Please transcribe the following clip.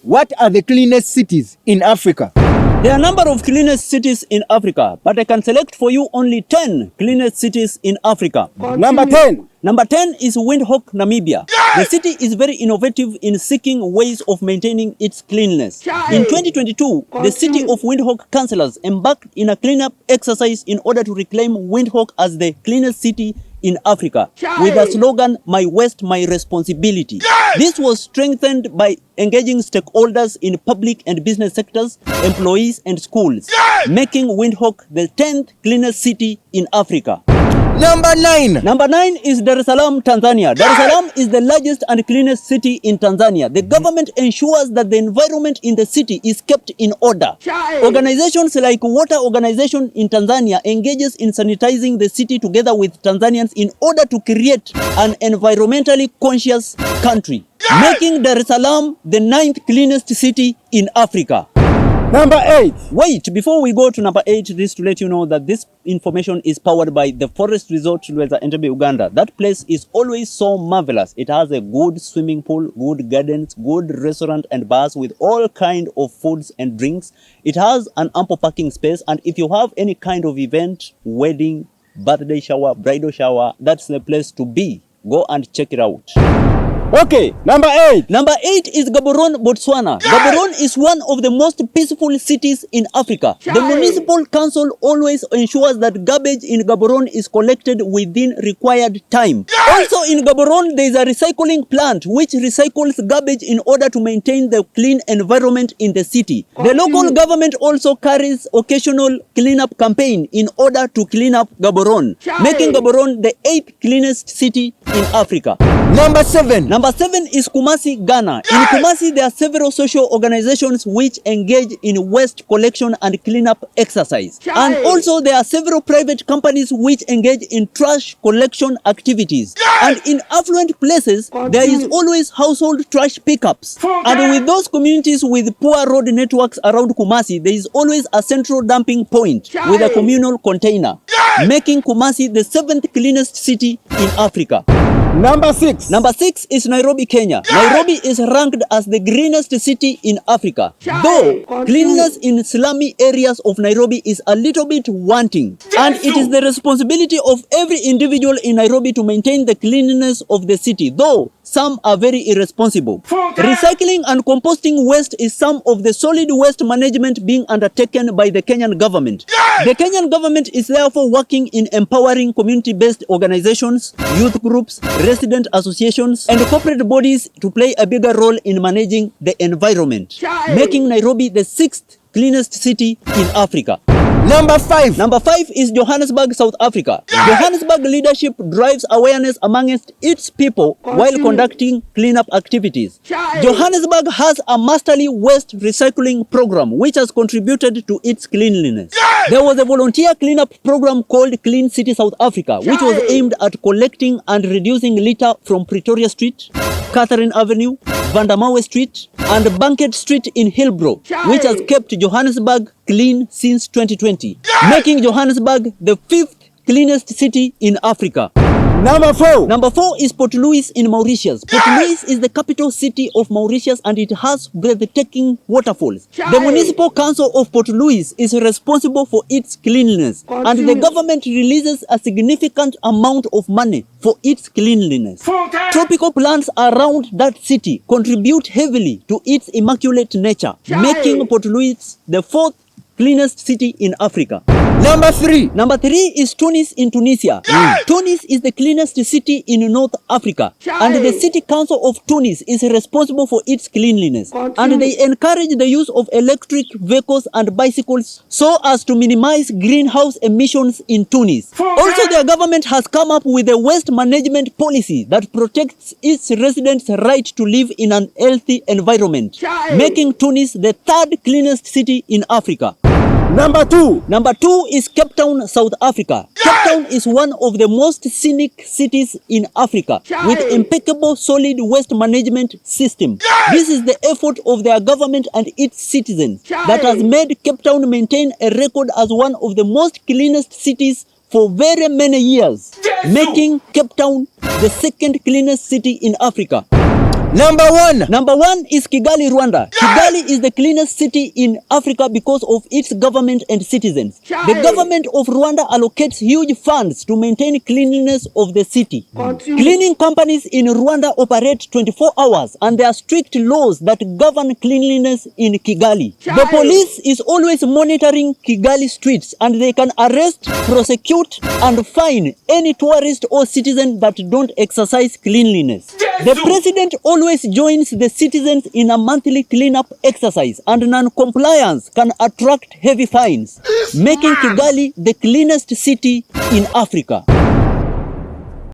What are the cleanest cities in Africa? There are a number of cleanest cities in Africa, but I can select for you only 10 cleanest cities in Africa. Number 10. Number 10 is Windhoek, Namibia. The city is very innovative in seeking ways of maintaining its cleanliness. In 2022, the city of Windhoek councillors embarked in a cleanup exercise in order to reclaim Windhoek as the cleanest city in Africa with the slogan, "My Waste, My Responsibility." This was strengthened by engaging stakeholders in public and business sectors, employees and schools, making Windhoek the 10th cleanest city in Africa. Number 9. Number 9 is Dar es Salaam, Tanzania. Dar es Salaam is the largest and cleanest city in Tanzania. The government ensures that the environment in the city is kept in order. Organizations like Water Organization in Tanzania engages in sanitizing the city together with Tanzanians in order to create an environmentally conscious country, making Dar es Salaam the 9th cleanest city in Africa. Number 8. Wait, before we go to number 8, just to let you know that this information is powered by the Forest Resort Lweza Entebbe, Uganda. That place is always so marvelous. It has a good swimming pool, good gardens, good restaurant and bars with all kind of foods and drinks. It has an ample parking space, and if you have any kind of event, wedding, birthday shower, bridal shower, that's the place to be. Go and check it out. Okay, number 8. Number 8 is Gabon, Botswana. Gabon is one of the most peaceful cities in Africa. The municipal council always ensures that garbage in Gabon is collected within required time. Also in Gabon, there is a recycling plant which recycles garbage in order to maintain the clean environment in the city. The local government also carries occasional cleanup campaign in order to clean up Gabon, making Gabon the 8th cleanest city in Africa. Number 7. Number 7 is Kumasi, Ghana. In Kumasi, there are several social organizations which engage in waste collection and cleanup exercise. And also there are several private companies which engage in trash collection activities. And in affluent places, there is always household trash pickups. And with those communities with poor road networks around Kumasi, there is always a central dumping point with a communal container, making Kumasi the 7th cleanest city in Africa. Number 6. Number 6 is Nairobi, Kenya. Nairobi is ranked as the greenest city in Africa. Though cleanliness in slummy areas of Nairobi is a little bit wanting. And it is the responsibility of every individual in Nairobi to maintain the cleanliness of the city, though some are very irresponsible. Recycling and composting waste is some of the solid waste management being undertaken by the Kenyan government. The Kenyan government is therefore working in empowering community-based organizations, youth groups, resident associations, and corporate bodies to play a bigger role in managing the environment, making Nairobi the 6th cleanest city in Africa. Number 5. Number 5 is Johannesburg, South Africa. Johannesburg leadership drives awareness amongst its people while conducting cleanup activities. Johannesburg has a masterly waste recycling program which has contributed to its cleanliness. There was a volunteer cleanup program called Clean City South Africa, which was aimed at collecting and reducing litter from Pretoria Street, Catherine Avenue, Vandamawe Street, and Banket Street in Hillbrow, which has kept Johannesburg clean since 2020, making Johannesburg the 5th cleanest city in Africa. Number 4. Number 4 is Port Louis in Mauritius. Port Louis is the capital city of Mauritius and it has breathtaking waterfalls. The municipal council of Port Louis is responsible for its cleanliness and the government releases a significant amount of money for its cleanliness. Tropical plants around that city contribute heavily to its immaculate nature, making Port Louis the 4th cleanest city in Africa. Number 3. Number 3 is Tunis in Tunisia. Tunis is the cleanest city in North Africa. And the city council of Tunis is responsible for its cleanliness. And they encourage the use of electric vehicles and bicycles so as to minimize greenhouse emissions in Tunis. Also, their government has come up with a waste management policy that protects its residents' right to live in an healthy environment, making Tunis the 3rd cleanest city in Africa. Number 2. Number 2 is Cape Town, South Africa. Cape Town is one of the most scenic cities in Africa with impeccable solid waste management system. This is the effort of their government and its citizens that has made Cape Town maintain a record as one of the most cleanest cities for very many years, making Cape Town the 2nd cleanest city in Africa. Number 1. Number 1 is Kigali, Rwanda. Kigali is the cleanest city in Africa because of its government and citizens. The government of Rwanda allocates huge funds to maintain cleanliness of the city. Cleaning companies in Rwanda operate 24 hours and there are strict laws that govern cleanliness in Kigali. The police is always monitoring Kigali streets and they can arrest, prosecute and fine any tourist or citizen that don't exercise cleanliness. The president always joins the citizens in a monthly cleanup exercise and non-compliance can attract heavy fines, making Kigali the cleanest city in Africa.